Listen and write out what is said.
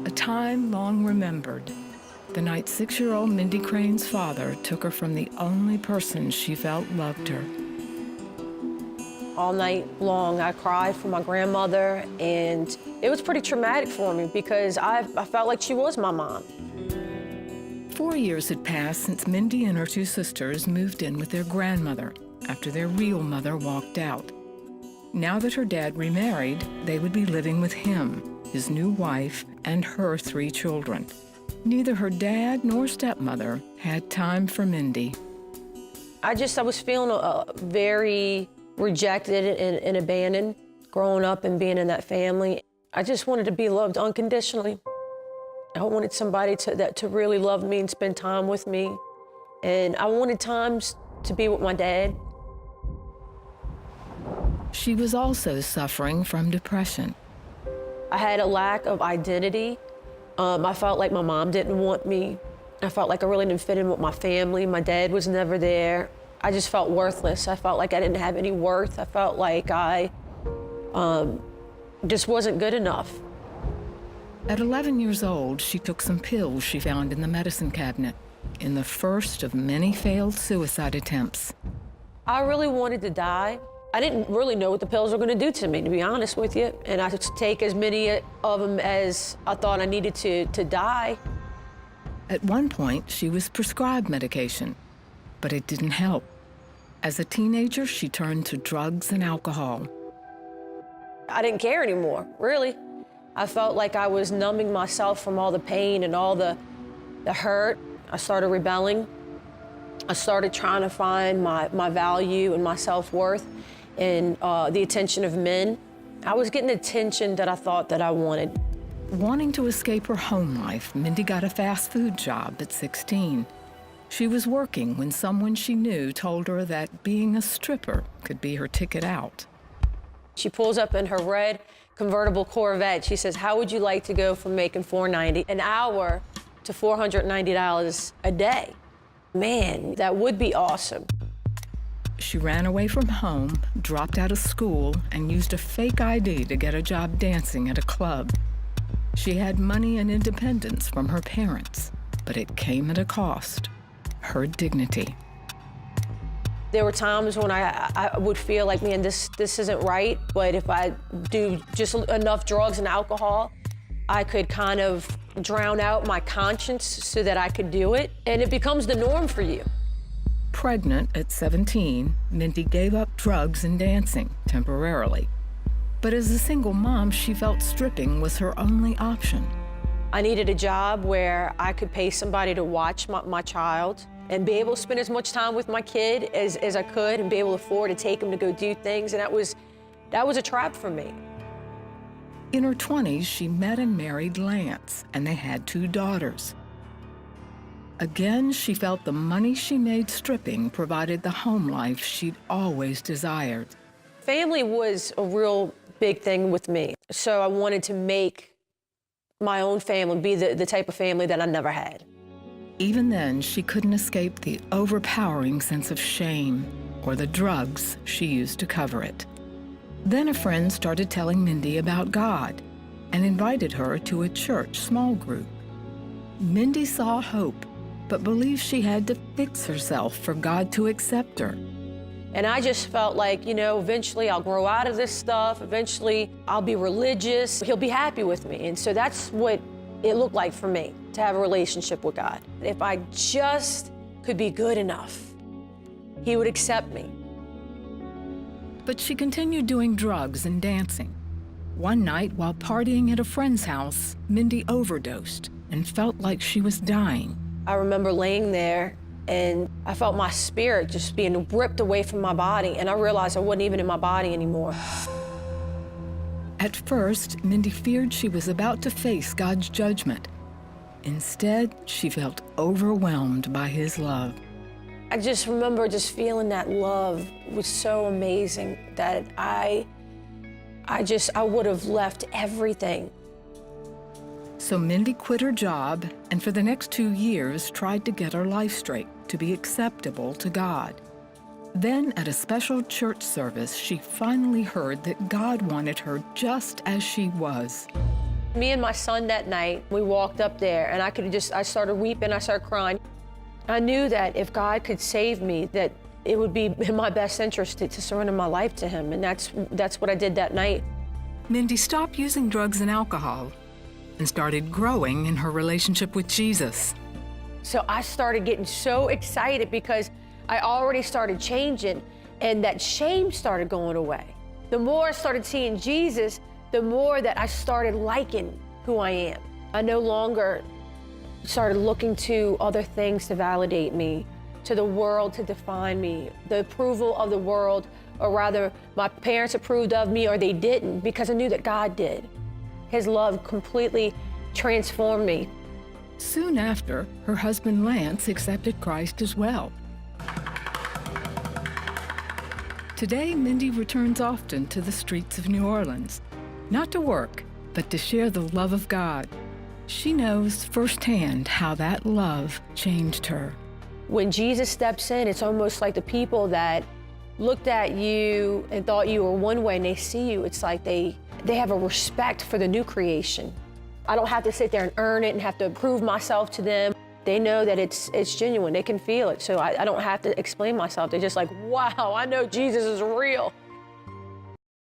A time long remembered. The night 6-year-old Mindy Crane's father took her from the only person she felt loved her. All night long, I cried for my grandmother, and it was pretty traumatic for me because I felt like she was my mom. 4 years had passed since Mindy and her 2 sisters moved in with their grandmother after their real mother walked out. Now that her dad remarried, they would be living with him, his new wife, and her 3 children. Neither her dad nor stepmother had time for Mindy. I was feeling very rejected and abandoned growing up and being in that family. I just wanted to be loved unconditionally. I wanted somebody to really love me and spend time with me. And I wanted times to be with my dad. She was also suffering from depression. I had a lack of identity. I felt like my mom didn't want me. I felt like I really didn't fit in with my family. My dad was never there. I just felt worthless. I felt like I didn't have any worth. I felt like I just wasn't good enough. At 11 years old, she took some pills she found in the medicine cabinet in the first of many failed suicide attempts. I really wanted to die. I didn't really know what the pills were going to do to me, to be honest with you. And I would take as many of them as I thought I needed to die. At one point, she was prescribed medication, but it didn't help. As a teenager, she turned to drugs and alcohol. I didn't care anymore, really. I felt like I was numbing myself from all the pain and all the hurt. I started rebelling. I started trying to find my value and my self-worth in the attention of men. I was getting attention that I thought that I wanted. Wanting to escape her home life, Mindy got a fast food job at 16. She was working when someone she knew told her that being a stripper could be her ticket out. She pulls up in her red convertible Corvette. She says, "How would you like to go from making $4.90 an hour to $490 a day?" Man, that would be awesome. She ran away from home, dropped out of school, and used a fake ID to get a job dancing at a club. She had money and independence from her parents, but it came at a cost: her dignity. There were times when I would feel like, man, this isn't right, but if I do just enough drugs and alcohol, I could kind of drown out my conscience so that I could do it, and it becomes the norm for you. Pregnant at 17, Mindy gave up drugs and dancing temporarily. But as a single mom, she felt stripping was her only option. I needed a job where I could pay somebody to watch my child and be able to spend as much time with my kid as I could and be able to afford to take him to go do things, and that was a trap for me. In her 20s, she met and married Lance, and they had 2 daughters. Again, she felt the money she made stripping provided the home life she'd always desired. Family was a real big thing with me, so I wanted to make my own family be the type of family that I never had. Even then, she couldn't escape the overpowering sense of shame or the drugs she used to cover it. Then a friend started telling Mindy about God and invited her to a church small group. Mindy saw hope, but believed she had to fix herself for God to accept her. And I just felt like, eventually I'll grow out of this stuff. Eventually I'll be religious. He'll be happy with me. And so that's what it looked like for me, to have a relationship with God. If I just could be good enough, he would accept me. But she continued doing drugs and dancing. One night, while partying at a friend's house, Mindy overdosed and felt like she was dying. I remember laying there, and I felt my spirit just being ripped away from my body, and I realized I wasn't even in my body anymore. At first, Mindy feared she was about to face God's judgment. Instead, she felt overwhelmed by his love. I just remember just feeling that love was so amazing that I would have left everything. So Mindy quit her job and for the next 2 years tried to get her life straight to be acceptable to God. Then at a special church service, she finally heard that God wanted her just as she was. Me and my son that night, we walked up there and I started weeping, I started crying. I knew that if God could save me, that it would be in my best interest to surrender my life to him. And that's what I did that night. Mindy stopped using drugs and alcohol and started growing in her relationship with Jesus. So I started getting so excited because I already started changing and that shame started going away. The more I started seeing Jesus, the more that I started liking who I am. I no longer started looking to other things to validate me, to the world to define me, the approval of the world, or rather my parents approved of me or they didn't, because I knew that God did. His love completely transformed me. Soon after, her husband Lance accepted Christ as well. Today, Mindy returns often to the streets of New Orleans, not to work, but to share the love of God. She knows firsthand how that love changed her. When Jesus steps in, it's almost like the people that looked at you and thought you were one way and they see you, it's like they have a respect for the new creation. I don't have to sit there and earn it and have to prove myself to them. They know that it's genuine, they can feel it, so I don't have to explain myself. They're just like, wow, I know Jesus is real.